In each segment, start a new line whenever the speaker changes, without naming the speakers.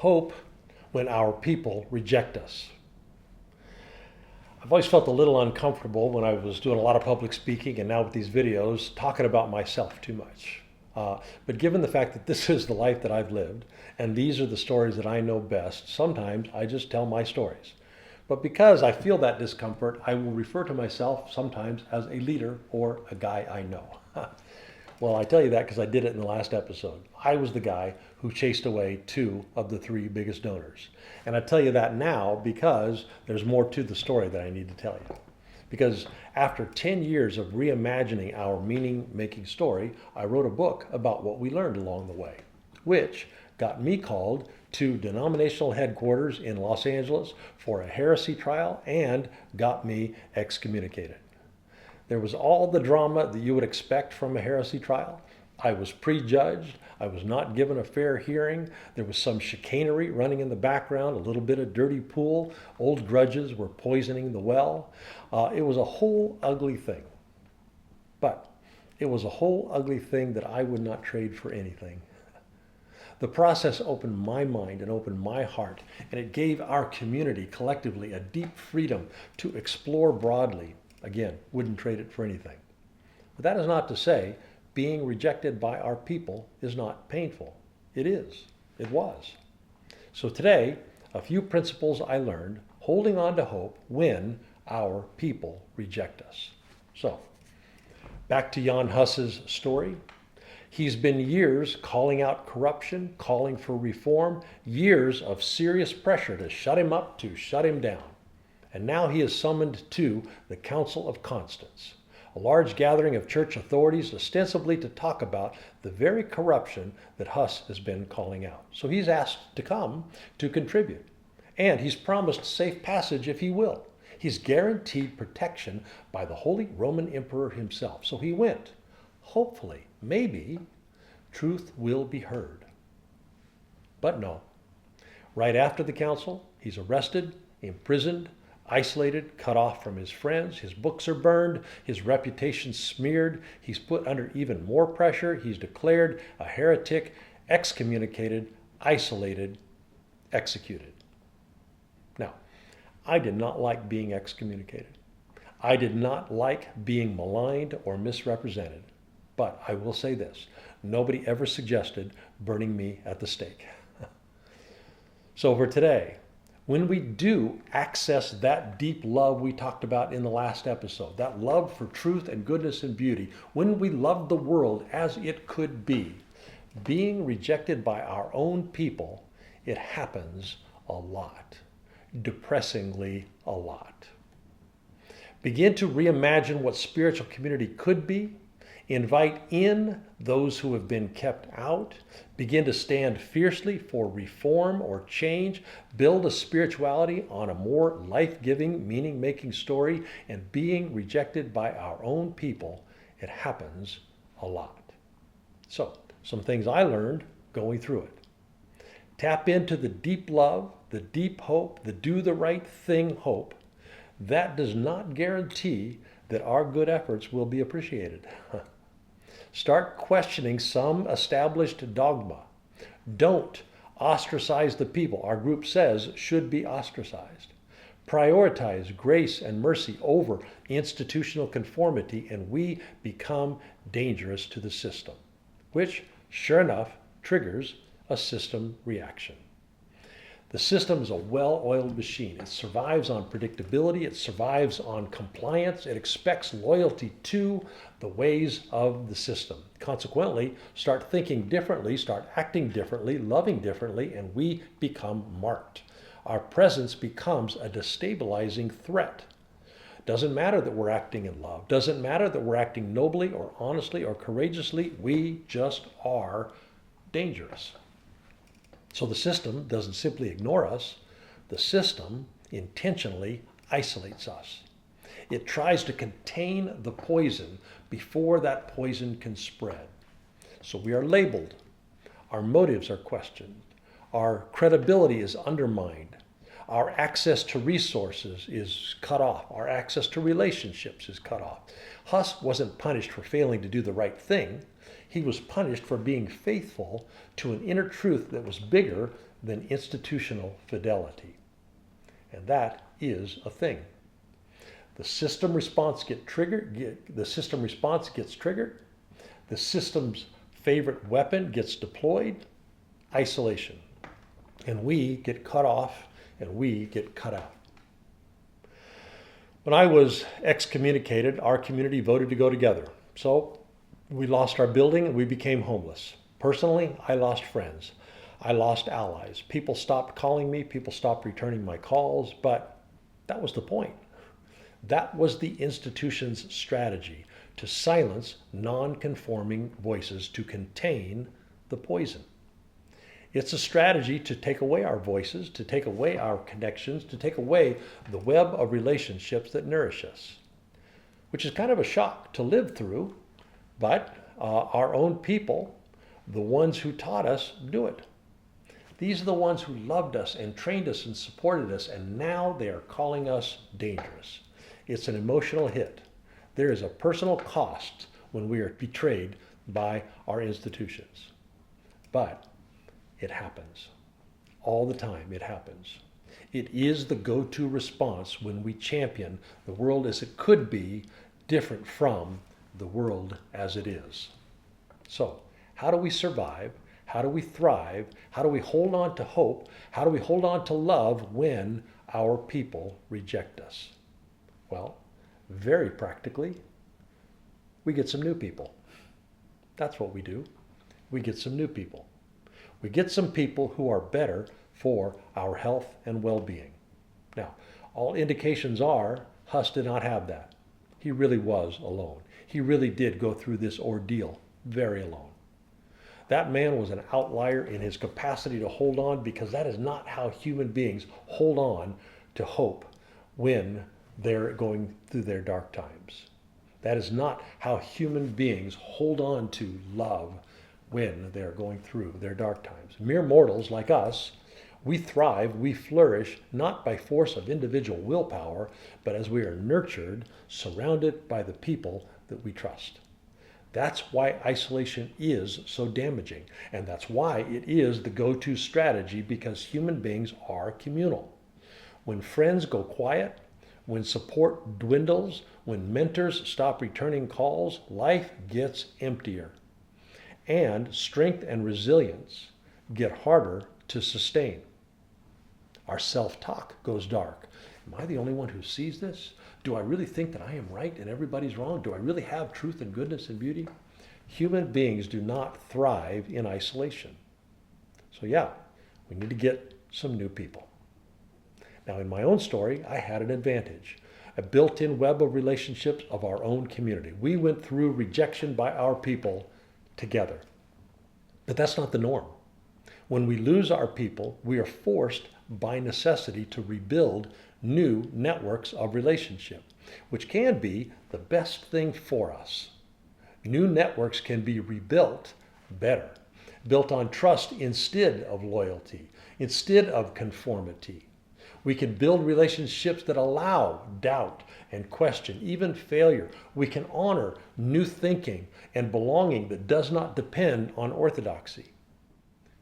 Hope when our people reject us. I've always felt a little uncomfortable when I was doing a lot of public speaking and now with these videos talking about myself too much. But given the fact that this is the life that I've lived and these are the stories that I know best, sometimes I just tell my stories. But because I feel that discomfort, I will refer to myself sometimes as a leader or a guy I know. Well, I tell you that because I did it in the last episode. I was the guy who chased away 2 of the 3 biggest donors. And I tell you that now because there's more to the story that I need to tell you. Because after 10 years of reimagining our meaning-making story, I wrote a book about what we learned along the way, which got me called to denominational headquarters in Los Angeles for a heresy trial and got me excommunicated. There was all the drama that you would expect from a heresy trial. I was prejudged. I was not given a fair hearing. There was some chicanery running in the background, a little bit of dirty pool. Old grudges were poisoning the well. It was a whole ugly thing. But it was a whole ugly thing that I would not trade for anything. The process opened my mind and opened my heart, and it gave our community collectively a deep freedom to explore broadly. Again, wouldn't trade it for anything. But that is not to say being rejected by our people is not painful. It is. It was. So today, a few principles I learned holding on to hope when our people reject us. So, back to Jan Hus's story. He's been years calling out corruption, calling for reform, years of serious pressure to shut him up, to shut him down. And now he is summoned to the Council of Constance, a large gathering of church authorities ostensibly to talk about the very corruption that Hus has been calling out. So he's asked to come to contribute. And he's promised safe passage if he will. He's guaranteed protection by the Holy Roman Emperor himself. So he went. Hopefully, maybe, truth will be heard. But no. Right after the council, he's arrested, imprisoned, isolated, cut off from his friends. His books are burned, his reputation smeared. He's put under even more pressure. He's declared a heretic, excommunicated, isolated, executed. Now, I did not like being excommunicated. I did not like being maligned or misrepresented. But I will say this, nobody ever suggested burning me at the stake. So for today, when we do access that deep love we talked about in the last episode, that love for truth and goodness and beauty, when we love the world as it could be, being rejected by our own people, it happens a lot, depressingly a lot. Begin to reimagine what spiritual community could be. Invite in those who have been kept out. Begin to stand fiercely for reform or change. Build a spirituality on a more life-giving, meaning-making story. And being rejected by our own people, it happens a lot. So, some things I learned going through it. Tap into the deep love, the deep hope, the do the right thing hope. That does not guarantee that our good efforts will be appreciated. Start questioning some established dogma. Don't ostracize the people our group says should be ostracized. Prioritize grace and mercy over institutional conformity, and we become dangerous to the system, which, sure enough, triggers a system reaction. The system is a well-oiled machine. It survives on predictability. It survives on compliance. It expects loyalty to the ways of the system. Consequently, start thinking differently, start acting differently, loving differently, and we become marked. Our presence becomes a destabilizing threat. Doesn't matter that we're acting in love. Doesn't matter that we're acting nobly or honestly or courageously. We just are dangerous. So the system doesn't simply ignore us. The system intentionally isolates us. It tries to contain the poison before that poison can spread. So we are labeled. Our motives are questioned. Our credibility is undermined. Our access to resources is cut off. Our access to relationships is cut off. Hus wasn't punished for failing to do the right thing. He was punished for being faithful to an inner truth that was bigger than institutional fidelity. And that is a thing. The system response gets triggered. The system's favorite weapon gets deployed, isolation. And we get cut off and we get cut out. When I was excommunicated, our community voted to go together. So we lost our building and we became homeless. Personally, I lost friends. I lost allies. People stopped calling me. People stopped returning my calls. But that was the point. That was the institution's strategy, to silence non-conforming voices, to contain the poison. It's a strategy to take away our voices, to take away our connections, to take away the web of relationships that nourish us, which is kind of a shock to live through, but our own people, the ones who taught us, do it. These are the ones who loved us and trained us and supported us, and now they are calling us dangerous. It's an emotional hit. There is a personal cost when we are betrayed by our institutions. But it happens. All the time it happens. It is the go-to response when we champion the world as it could be, different from the world as it is. So, how do we survive? How do we thrive? How do we hold on to hope? How do we hold on to love when our people reject us? Well, very practically, we get some new people. That's what we do. We get some new people. We get some people who are better for our health and well-being. Now, all indications are Hus did not have that. He really was alone. He really did go through this ordeal very alone. That man was an outlier in his capacity to hold on, because that is not how human beings hold on to hope when they're going through their dark times. That is not how human beings hold on to love when they're going through their dark times. Mere mortals like us, we thrive, we flourish, not by force of individual willpower, but as we are nurtured, surrounded by the people that we trust. That's why isolation is so damaging, and that's why it is the go-to strategy, because human beings are communal. When friends go quiet, when support dwindles, when mentors stop returning calls, life gets emptier. And strength and resilience get harder to sustain. Our self-talk goes dark. Am I the only one who sees this? Do I really think that I am right and everybody's wrong? Do I really have truth and goodness and beauty? Human beings do not thrive in isolation. So yeah, we need to get some new people. Now, in my own story, I had an advantage, a built-in web of relationships of our own community. We went through rejection by our people together. But that's not the norm. When we lose our people, we are forced by necessity to rebuild new networks of relationship, which can be the best thing for us. New networks can be rebuilt better, built on trust instead of loyalty, instead of conformity. We can build relationships that allow doubt and question, even failure. We can honor new thinking and belonging that does not depend on orthodoxy.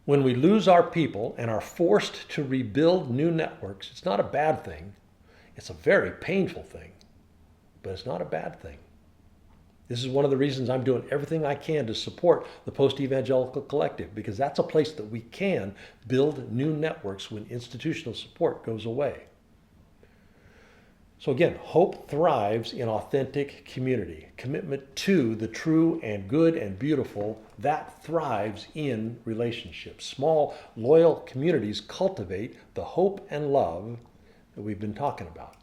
When we lose our people and are forced to rebuild new networks, it's not a bad thing. It's a very painful thing, but it's not a bad thing. This is one of the reasons I'm doing everything I can to support the Post-Evangelical Collective, because that's a place that we can build new networks when institutional support goes away. So again, hope thrives in authentic community. Commitment to the true and good and beautiful, that thrives in relationships. Small, loyal communities cultivate the hope and love that we've been talking about.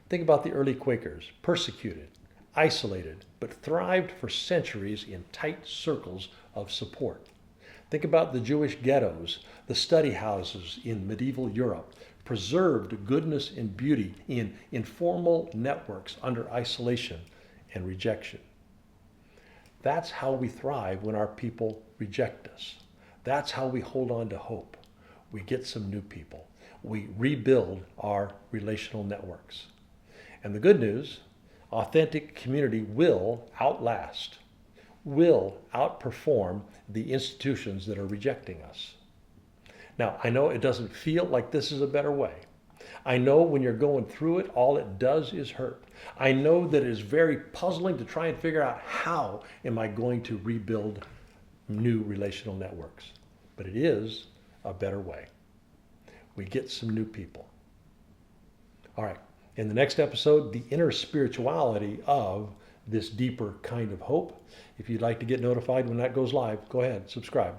Think about the early Quakers, persecuted, isolated, but thrived for centuries in tight circles of support. Think about the Jewish ghettos, the study houses in medieval Europe, preserved goodness and beauty in informal networks under isolation and rejection. That's how we thrive when our people reject us. That's how we hold on to hope. We get some new people. We rebuild our relational networks. And the good news, authentic community will outlast, will outperform the institutions that are rejecting us. Now, I know it doesn't feel like this is a better way. I know when you're going through it, all it does is hurt. I know that it is very puzzling to try and figure out how am I going to rebuild new relational networks. But it is a better way. We get some new people. All right, in the next episode, the inner spirituality of this deeper kind of hope. If you'd like to get notified when that goes live, go ahead, subscribe.